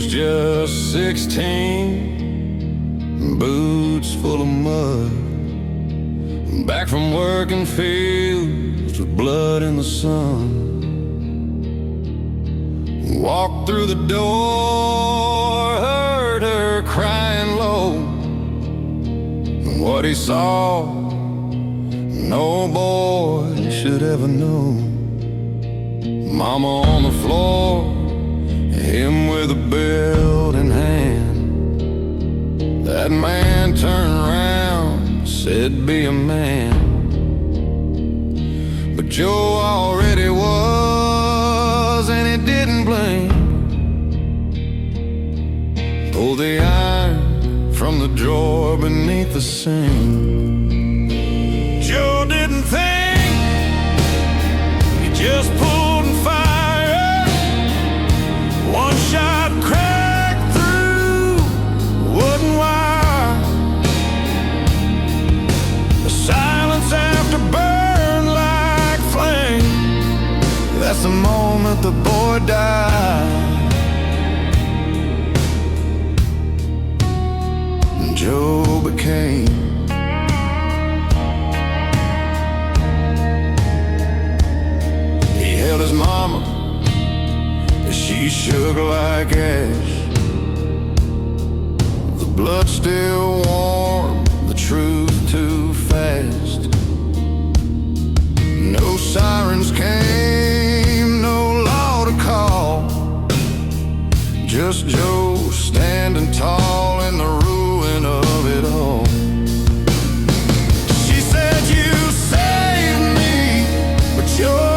just 16, boots full of mud, back from working fields with blood in the sun. Walked through the door, heard her crying low, and what he saw, no boy should ever know. Mama on the floor, him with a belt in hand. That man turned around, said be a man. But Joe already was, and he didn't blink. Pulled the iron from the drawer beneath the sink. Joe didn't think, he just pulled and fired. One shot cracked through wooden wire. The silence after burned like flame. That's the moment the boy died. And Joe became his mama, she shook like ash. The blood still warm, the truth too fast. No sirens came, no law to call, just Joe standing tall in the ruin of it all. She said, you saved me, but you're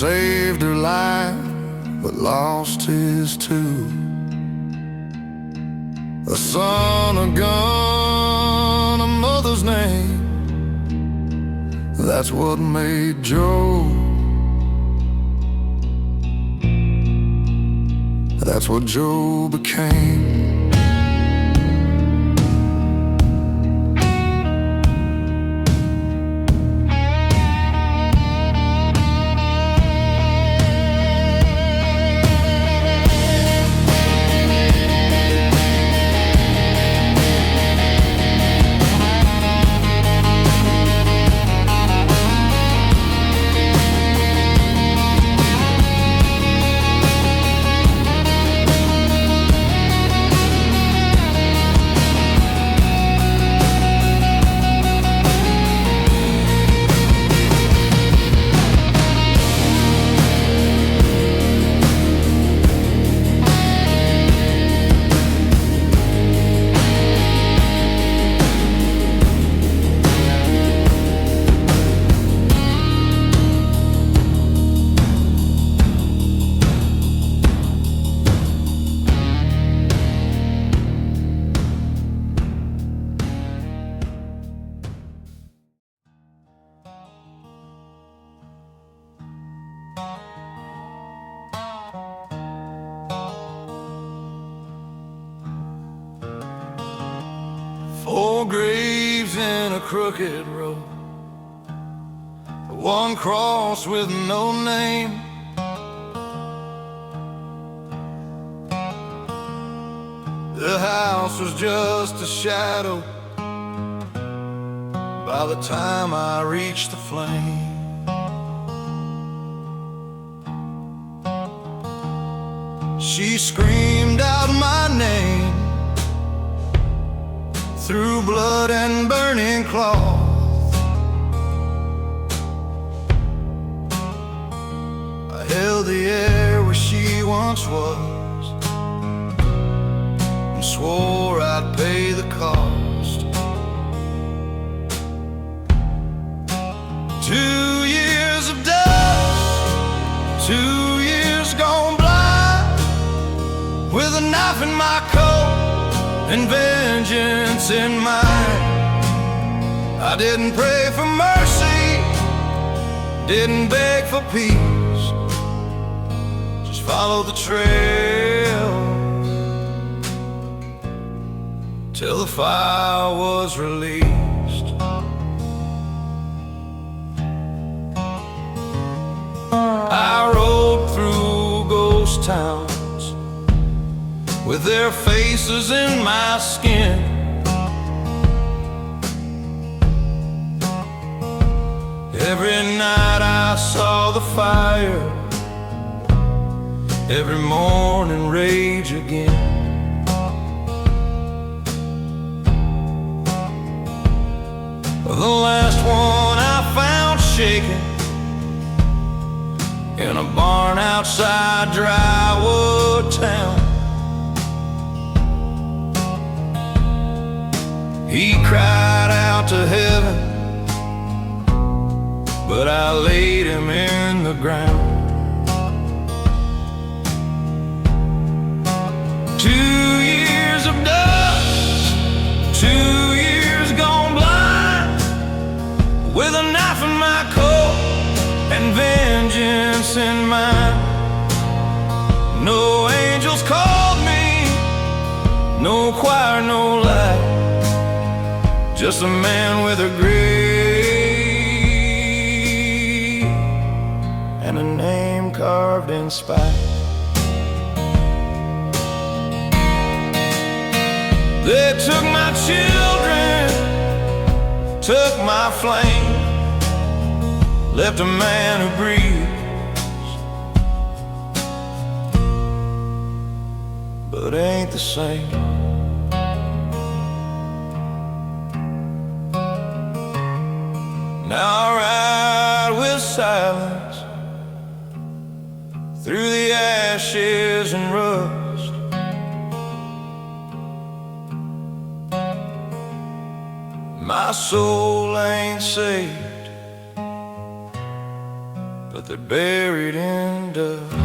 saved her life, but lost his too. A son, a gun, a mother's name, that's what made Joe. That's what Joe became. Four graves in a crooked road, one cross with no name. The house was just a shadow by the time I reached the flame. She screamed out my name through blood and burning cloth. I held the air where she once was and swore I'd pay the cost. 2 years of dust, 2 years gone blind, with a knife in my coat and vengeance in mind. I didn't pray for mercy, didn't beg for peace, just followed the trail till the fire was released. I rode through ghost towns with their faces in my skin. Every night I saw the fire, every morning rage again. The last one I found shaking in a barn outside Drywood town. He cried out to heaven, but I laid him in the ground. 2 years of dust, 2 years gone blind, with a knife in my coat and vengeance in mind. No angels called me, no choir, no light, just a man with a grave and a name carved in spite. They took my children, took my flame, left a man who breathes, but ain't the same. Now I ride with silence through the ashes and rust. My soul ain't saved, but they're buried in dust.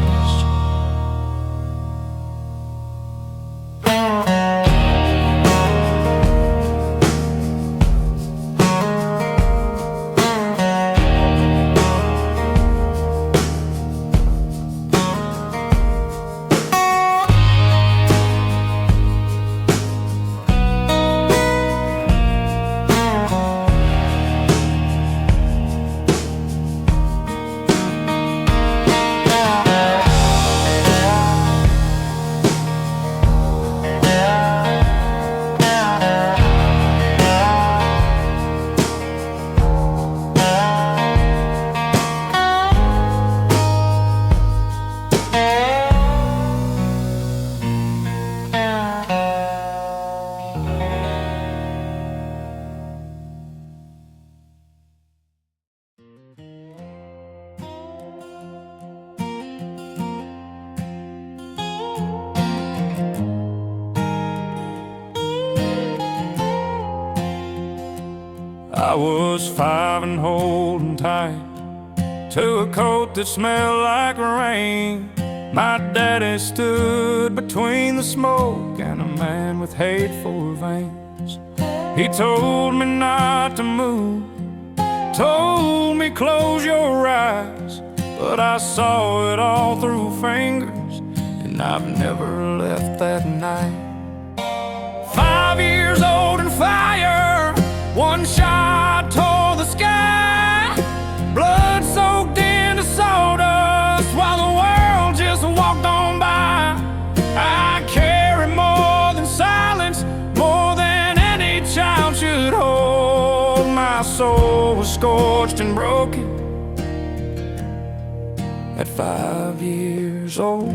I was 5 and holding tight to a coat that smelled like rain. My daddy stood between the smoke and a man with hateful veins. He told me not to move, told me close your eyes, but I saw it all through fingers, and I've never left that night. 5 years old and fire, one shot tore the sky, blood at 5 years old.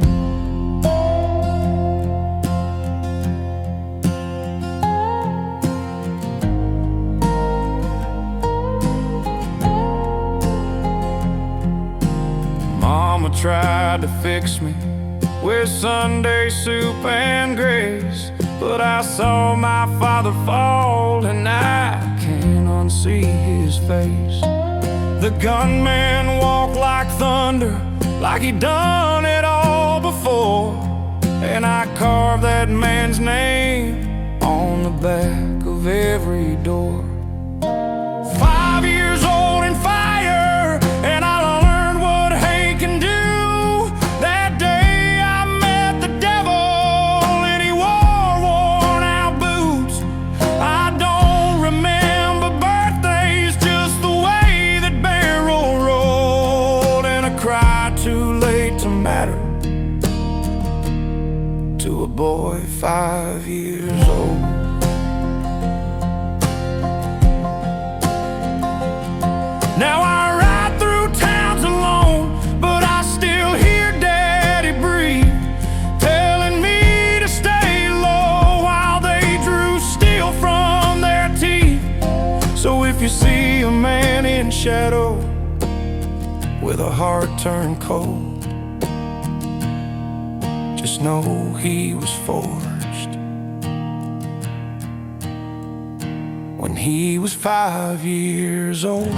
Mama tried to fix me with Sunday soup and grace, but I saw my father fall and I can't unsee his face. The gunman walked like thunder, like he'd done it all before, and I carved that man's name on the back of every door. 5 years old and fire, and I learned what hate can do. That day I met the devil and he wore worn out boots. I don't remember birthdays, just the way that barrel rolled, and I cried too late to matter to a boy 5 years old. Now I ride through towns alone, but I still hear Daddy breathe, telling me to stay low while they drew steel from their teeth. So if you see a man in shadow with a heart turned cold, just know he was forged when he was 5 years old.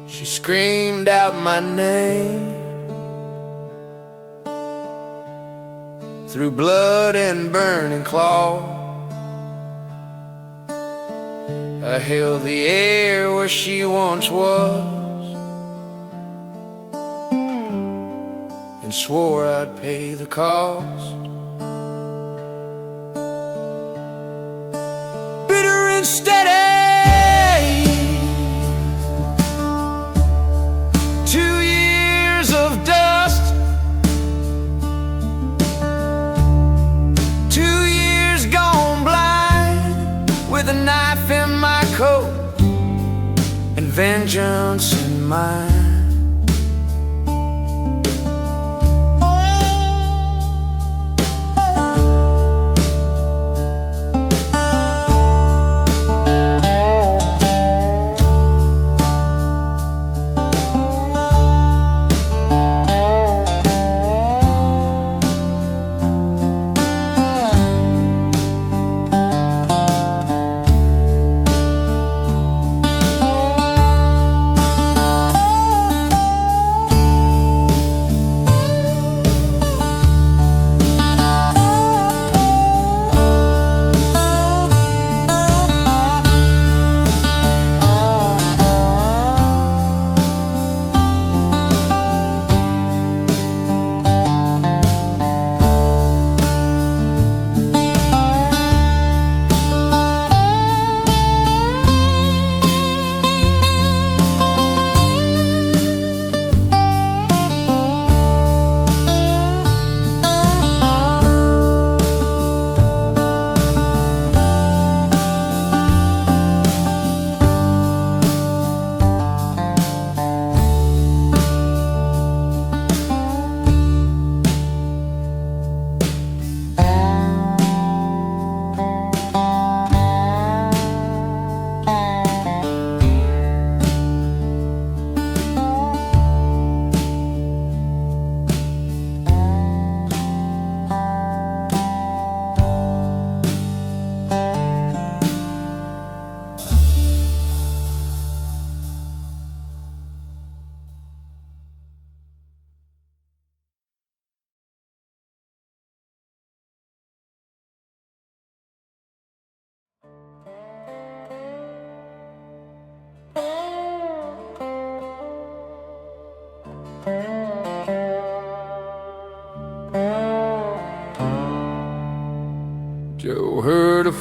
She screamed out my name through blood and burning claw. I held the air where she once was and swore I'd pay the cost. Bitter and steady, 2 years of dust, 2 years gone blind, with a knife in my coat and vengeance in mine.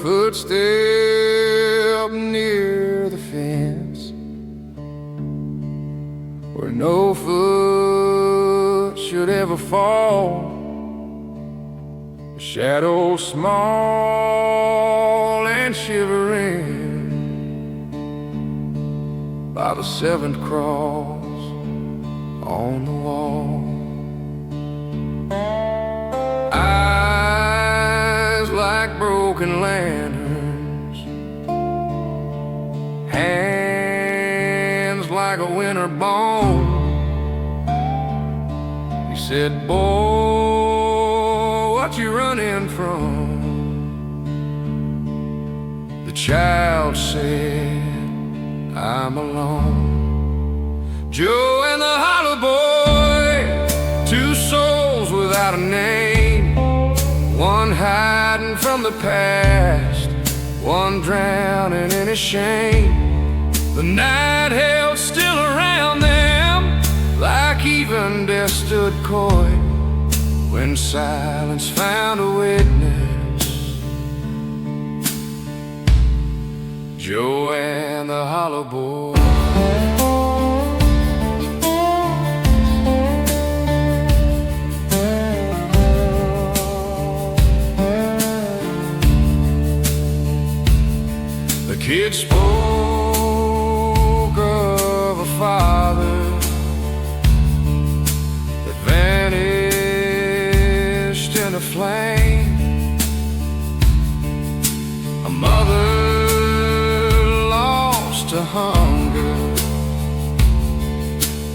footstep near the fence, where no foot should ever fall. The shadow small and shivering by the seventh cross on the wall. Eyes like broken lanterns, hands like a winter bone. He said, boy, what you running from? The child said, I'm alone. Joe and the hollow boy, two souls without a name, one hiding from the past, one drowning in his shame. The night held still around them, like even death stood coy, when silence found a witness. Joe and the hollow boy. The kid spoke of a father that vanished in a flame, a mother lost to hunger,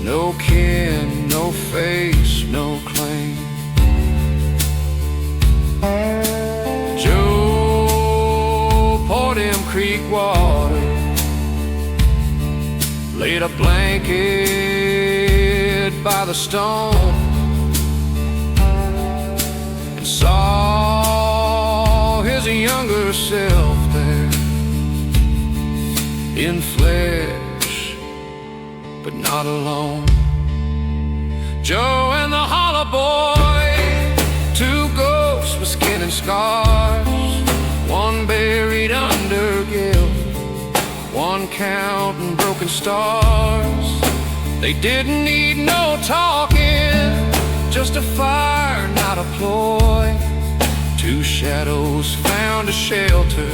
no kin, no face, no claim. Joe poured him creek water, laid a blanket by the stone, and saw his younger self there, in flesh, but not alone. Joe and the hollow boy, two ghosts with skin and scars, one buried under guilt, one counting broken stars. They didn't need no talking, just a fire, not a ploy. Two shadows found a shelter,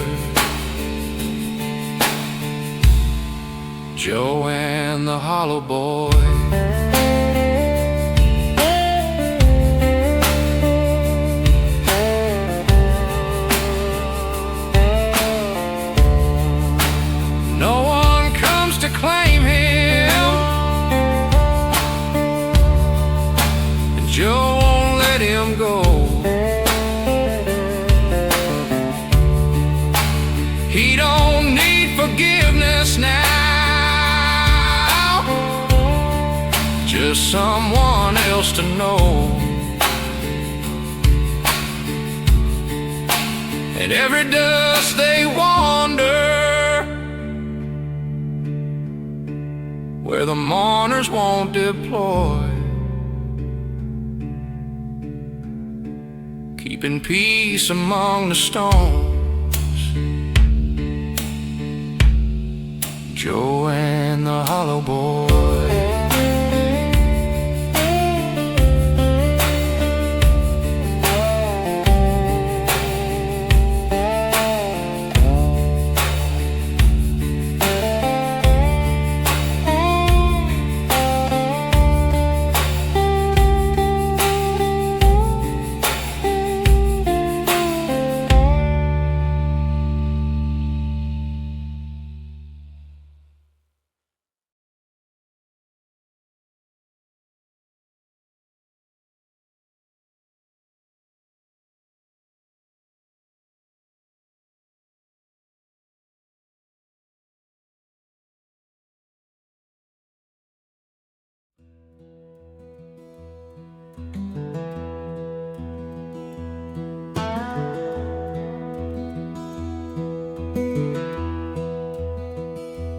Joe and the hollow boy. No one comes to claim him, and Joe won't let him go. He don't need forgiveness now, just someone else to know. And every dust they wander, where the mourners won't deploy, keeping peace among the stones. Joe and the hollow boy.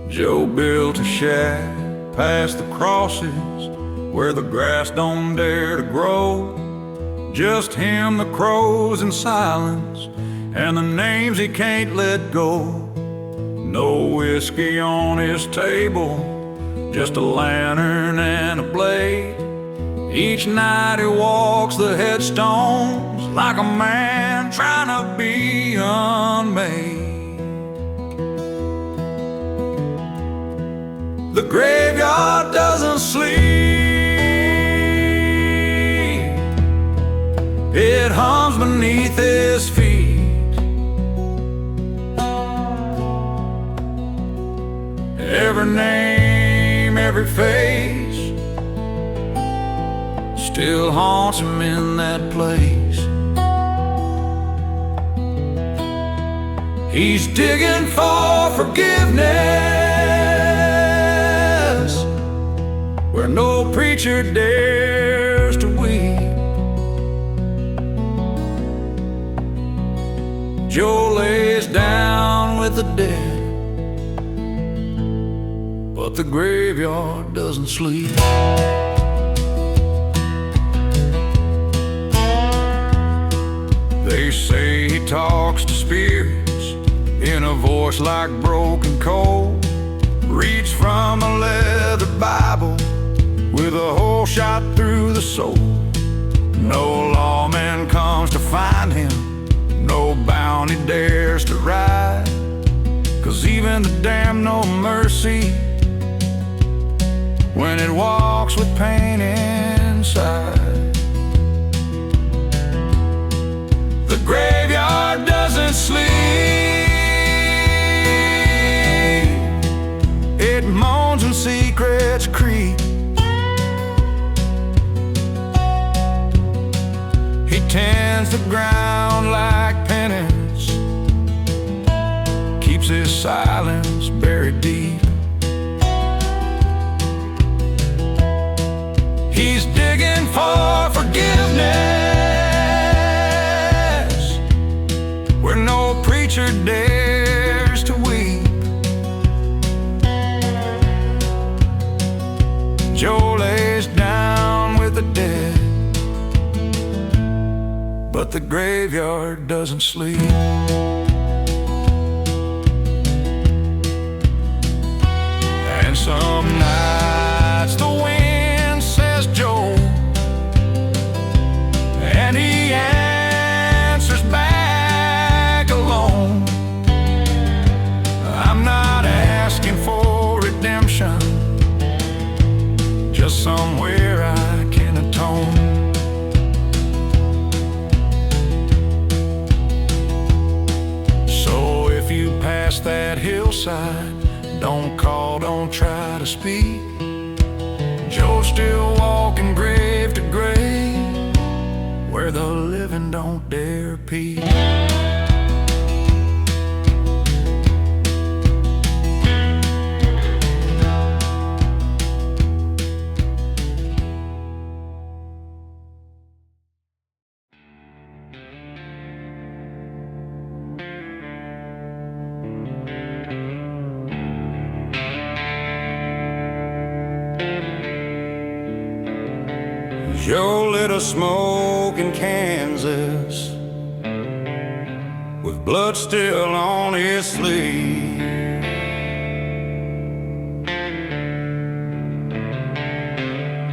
Joe built a shack past the crosses, where the grass don't dare to grow. Just him, the crows, and silence and the names he can't let go. No whiskey on his table, just a lantern and a blade. Each night he walks the headstones like a man trying to be unmade. The graveyard doesn't sleep, it hums beneath his feet. Every name, every face still haunts him in that place. He's digging for forgiveness where no preacher dares to weep. Joe lays down with the dead, but the graveyard doesn't sleep. They say he talks to spirits in a voice like broken coal. Reads from a leather Bible with a hole shot through the soul. No lawman comes to find him, no bounty dares to ride, 'cause even the damned know mercy when it walks with pain inside. The graveyard doesn't sleep, it moans and secrets creep. He tends the ground like penance, keeps his silence buried deep. He's digging for forgiveness where no preacher dares to weep. Joe lays down with the dead, but the graveyard doesn't sleep. And some nights the wind says Joe, and he answers back alone. I'm not asking for redemption, just somewhere I can atone. So if you pass that hillside, don't call, don't try to speak. Joe's still walking grave to grave where the living don't dare peek. Joe lit a smoke in Kansas with blood still on his sleeve.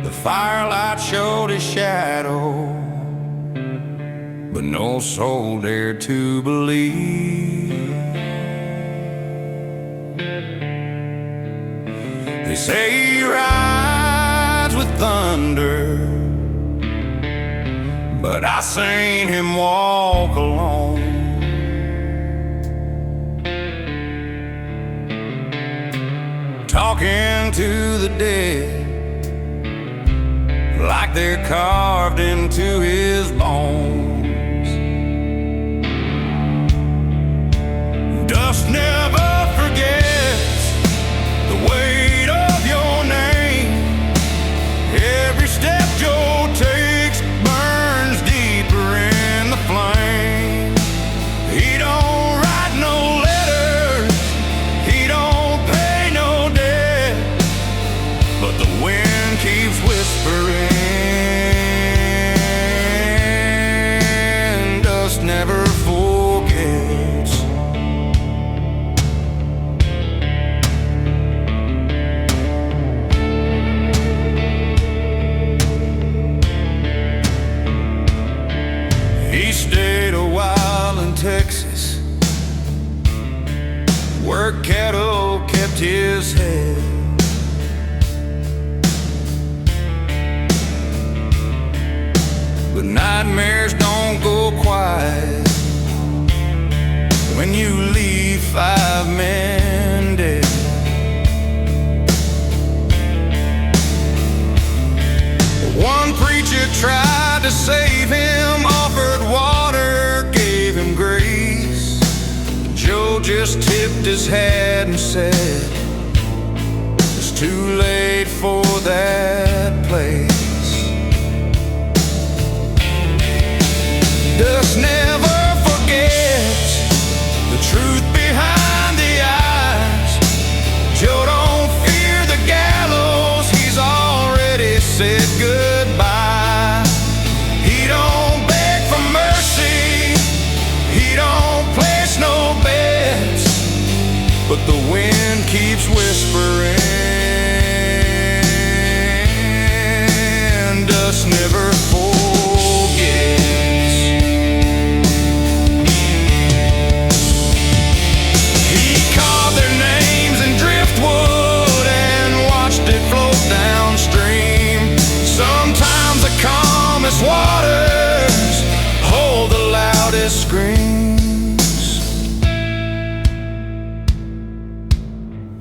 The firelight showed his shadow, but no soul dared to believe. They say he rides with thunder, but I seen him walk alone. Talking to the dead like they're carved into his bones. Dust never forgets the weight of your name. Every step Joe takes burns deeper in the flame. He don't write no letters, he don't pay no debt, but the wind keeps whispering. her cattle kept his head. But nightmares don't go quiet when you leave 5 men dead. One preacher tried to save him, offered water, gave him grace. Joe just tipped his hat and said, it's too late for that place. Dust never forgets the truth behind the eyes. Joe don't fear the gallows, he's already said goodbye. He don't beg for mercy, he don't place no bets, but the wind keeps whispering. Dust never forgets. Waters hold the loudest screams.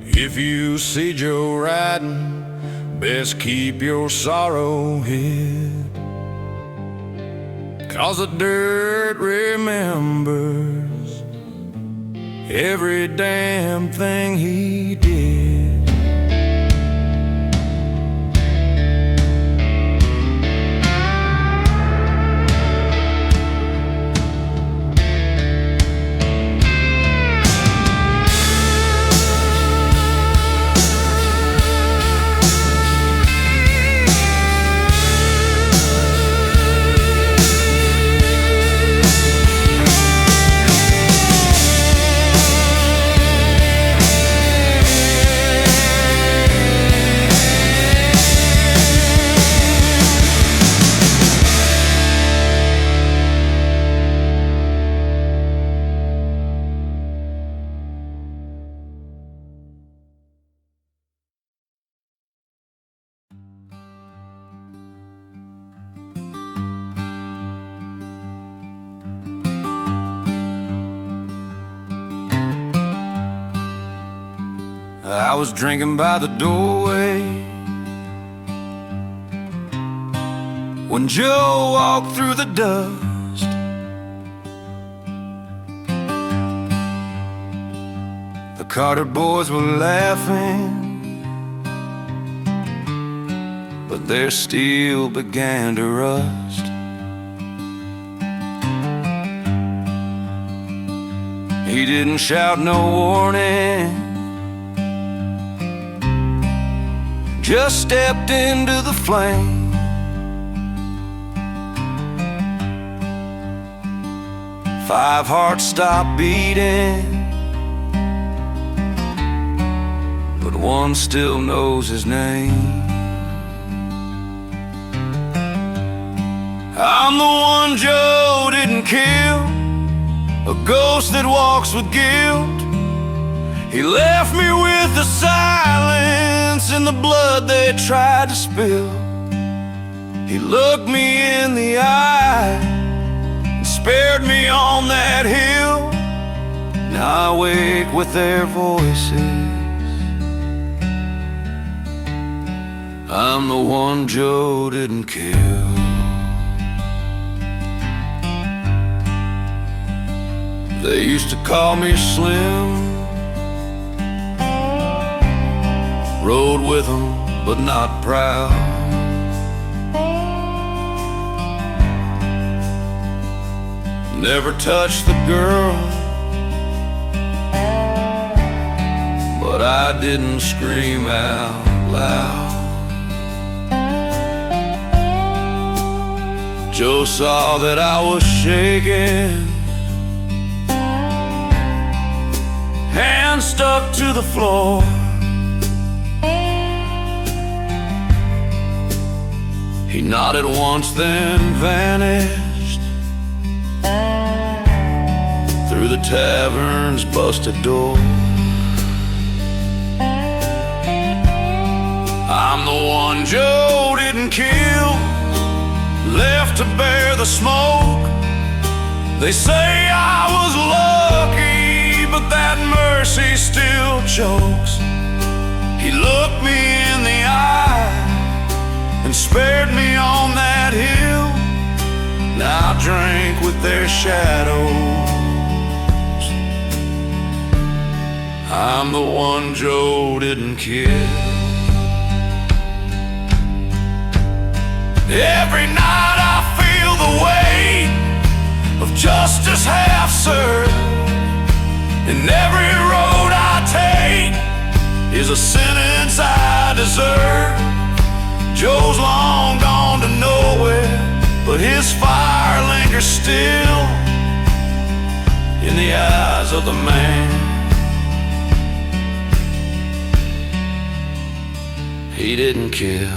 If you see Joe riding, best keep your sorrow hid, 'cause the dirt remembers every damn thing he did. I was drinking by the doorway when Joe walked through the dust. The Carter boys were laughing, but their steel began to rust. He didn't shout no warning, just stepped into the flame. Five hearts stopped beating, but one still knows his name. I'm the one Joe didn't kill, a ghost that walks with guilt. He left me with the silence and the blood they tried to spill. He looked me in the eye and spared me on that hill. Now I wake with their voices. I'm the one Joe didn't kill. They used to call me Slim, rode with them, but not proud. Never touched the girl, but I didn't scream out loud. Joe saw that I was shaking, hands stuck to the floor. He nodded once, then vanished through the tavern's busted door. I'm the one Joe didn't kill, left to bear the smoke. They say I was lucky, but that mercy still chokes. He looked me in the eye and spared me on that hill. Now I drink with their shadows. I'm the one Joe didn't kill. Every night I feel the weight of justice half served, and every road I take is a sentence I deserve. Joe's long gone to nowhere, but his fire lingers still in the eyes of the man he didn't kill.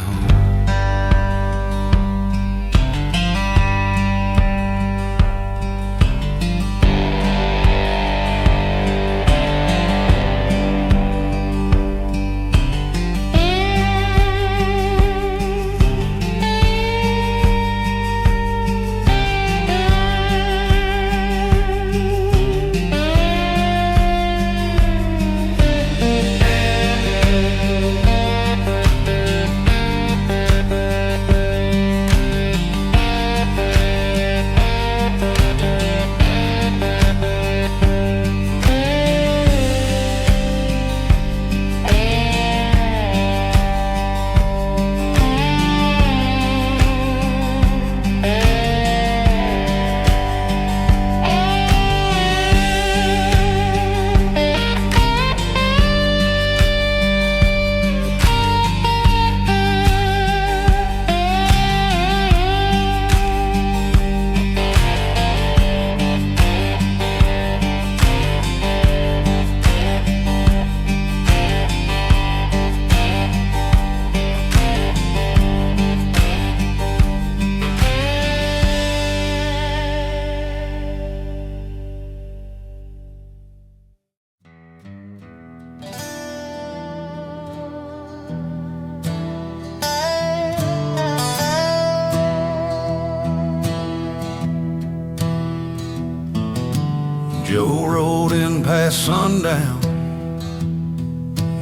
Joe rode in past sundown,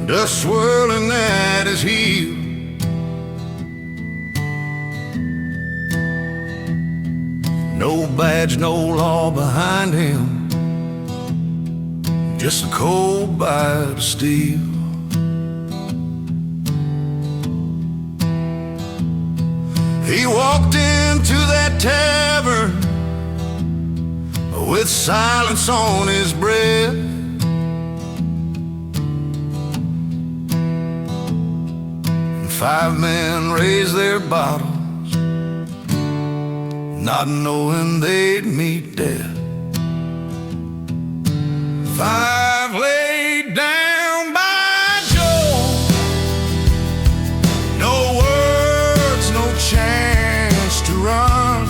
dust swirling at his heel. No badge, no law behind him, just a cold bite of steel. He walked into that tavern with silence on his breath. And 5 men raised their bottles, not knowing they'd meet death. 5 laid down by Joe, no words, no chance to run.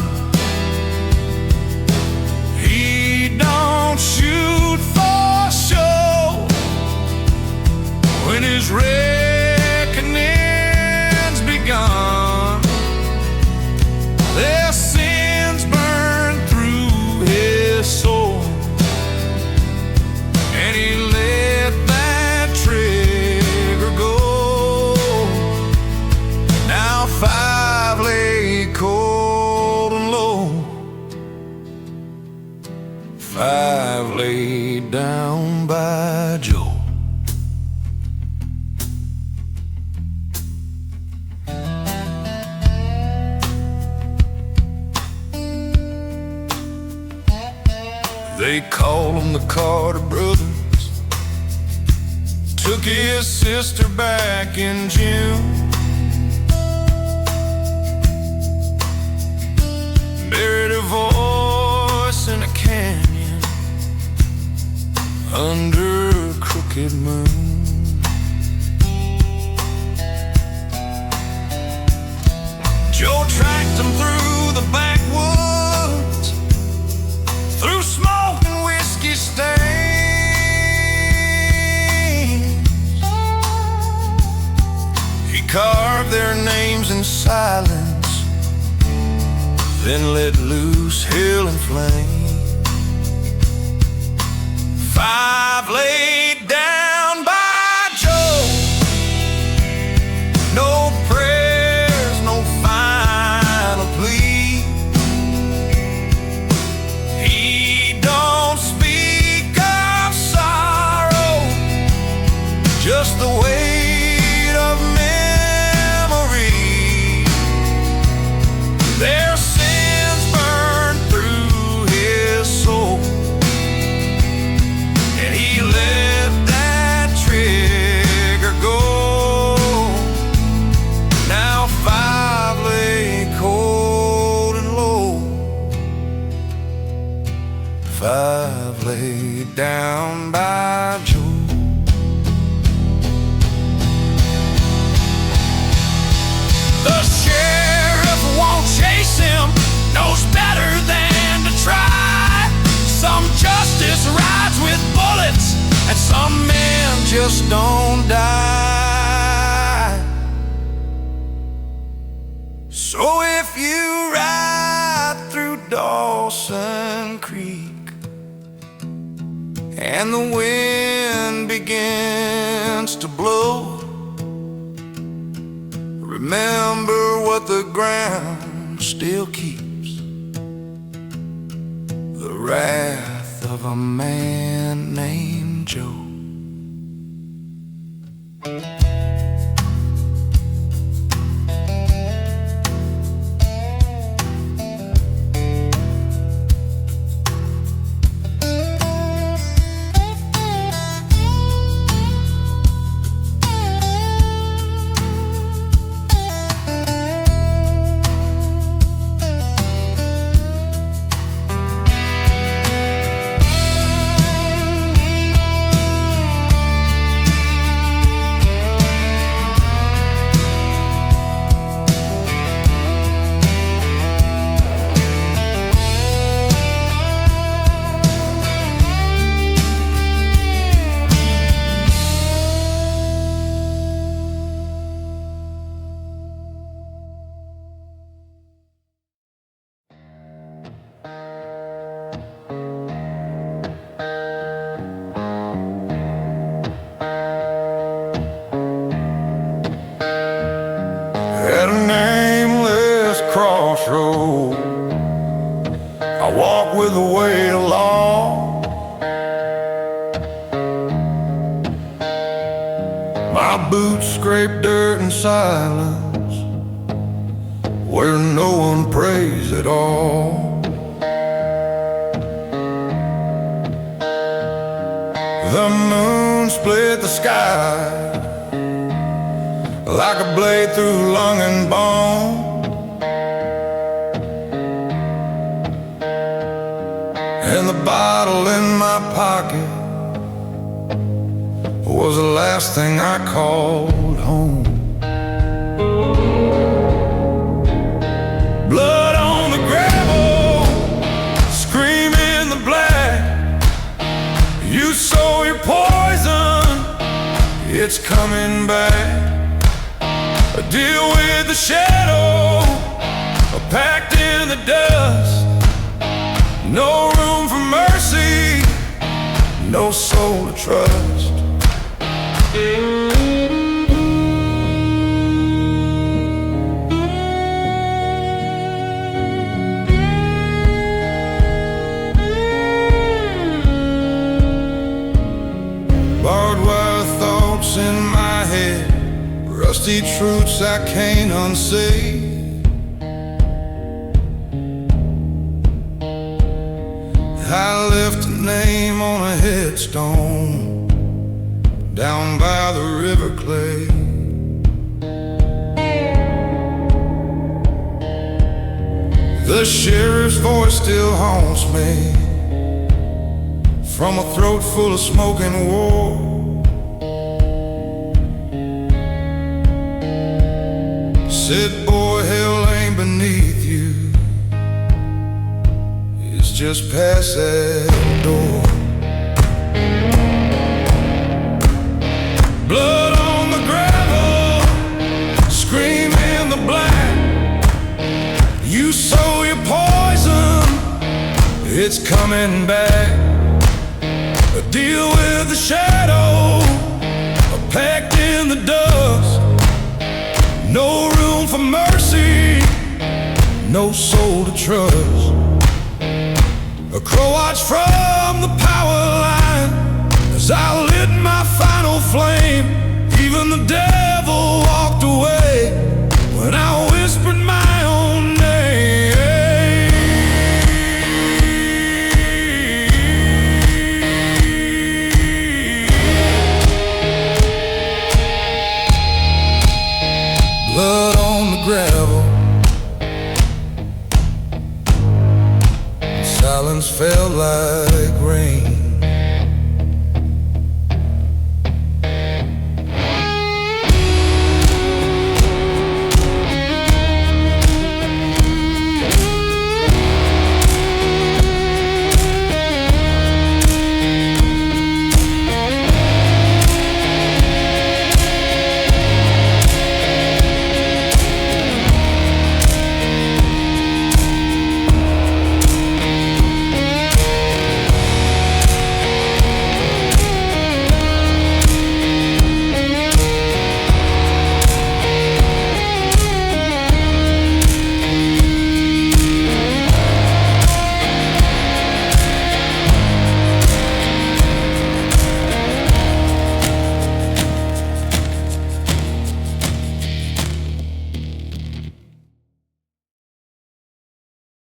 Shoot for show when his reckoning's begun. Their sins burn through his soul, and he let that trigger go. Now 5 lay cold and low, 5 laid down by Joe. They call them the Carter brothers. Took his sister back in June. Buried her voice in a canyon under a crooked moon. Joe tracked them through the backwoods, through smoke and whiskey stains. He carved carve their names in silence, then let loose hell and flame. 5 laid down by Joe, no prayers, no final plea. He don't speak of sorrow, just the weight of memory. Their sins burn through his soul, and he let that trigger go. Now 5 lay cold and low. 5 lay down by Joe. The sheriff won't chase him, knows better than to try. Some justice rides with bullets, and some men just don't die. So if you ride through Dawson Creek and the wind begins to blow, remember what the ground still keeps: the wrath of a man named Joe. At a nameless crossroad, I walk with the weight of law. My boots scrape dirt in silence, where no one prays at all. The moon split the sky like a blade through lung and bone, and the bottle in my pocket was the last thing I called home. Blood on the gravel, scream in the black. You sow your poison, it's coming back. Deal with the shadow, packed in the dust. No room for mercy, no soul to trust. Barbed wire thoughts in my head, rusty truths I can't unsay. I left a name on a headstone down by the river clay. The sheriff's voice still haunts me from a throat full of smoke and war. Said, boy, hell ain't beneath you, it's just past that door. Blood on the gravel, scream it's coming back. Deal with the shadow, packed in the dust. No room for mercy, no soul to trust. A crow watch from the power line as I lit my final flame. Even the devil walked away when I whispered my own name. Blood on the gravel, silence felt like